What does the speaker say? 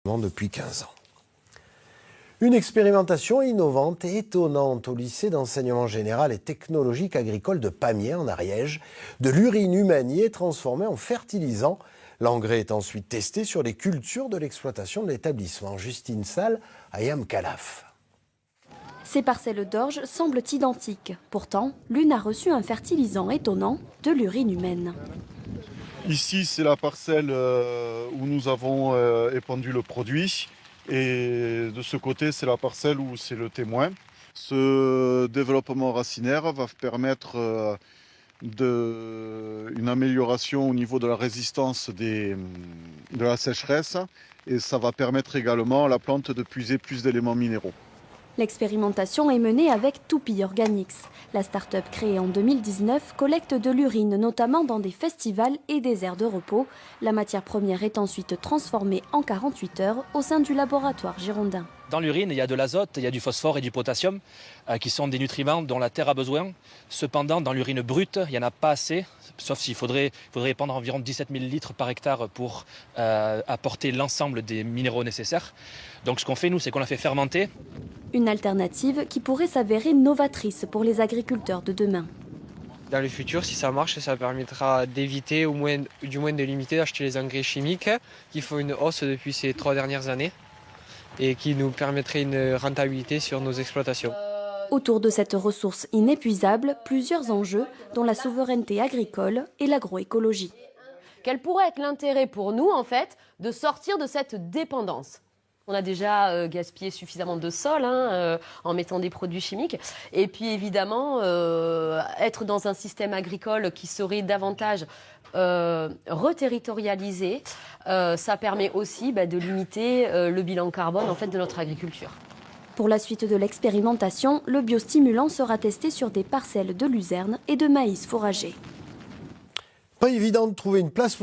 depuis 15 ans. Une expérimentation innovante et étonnante au lycée d'enseignement général et technologique agricole de Pamiers en Ariège. De l'urine humaine y est transformée en fertilisant. L'engrais est ensuite testé sur les cultures de l'exploitation de l'établissement. Justine Salle, Ayam Kalaf. Ces parcelles d'orge semblent identiques. Pourtant, l'une a reçu un fertilisant étonnant, de l'urine humaine. Ici, c'est la parcelle où nous avons épandu le produit. Et de ce côté, c'est la parcelle où c'est le témoin. Ce développement racinaire va permettre une amélioration au niveau de la résistance de la sécheresse. Et ça va permettre également à la plante de puiser plus d'éléments minéraux. L'expérimentation est menée avec Toupy Organics. La start-up créée en 2019 collecte de l'urine, notamment dans des festivals et des aires de repos. La matière première est ensuite transformée en 48 heures au sein du laboratoire girondin. Dans l'urine, il y a de l'azote, il y a du phosphore et du potassium, qui sont des nutriments dont la terre a besoin. Cependant, dans l'urine brute, il n'y en a pas assez, sauf s'il faudrait épandre environ 17 000 litres par hectare pour apporter l'ensemble des minéraux nécessaires. Donc ce qu'on fait, nous, c'est qu'on la fait fermenter. Une alternative qui pourrait s'avérer novatrice pour les agriculteurs de demain. Dans le futur, si ça marche, ça permettra d'éviter, du moins de limiter d'acheter les engrais chimiques qui font une hausse depuis ces 3 dernières années et qui nous permettrait une rentabilité sur nos exploitations. Autour de cette ressource inépuisable, plusieurs enjeux, dont la souveraineté agricole et l'agroécologie. Quel pourrait être l'intérêt pour nous, en fait, de sortir de cette dépendance ? On a déjà gaspillé suffisamment de sol en mettant des produits chimiques. Et puis évidemment, être dans un système agricole qui serait davantage reterritorialisé, ça permet aussi de limiter le bilan carbone en fait, de notre agriculture. Pour la suite de l'expérimentation, le biostimulant sera testé sur des parcelles de luzerne et de maïs fourragé. Pas évident de trouver une place pour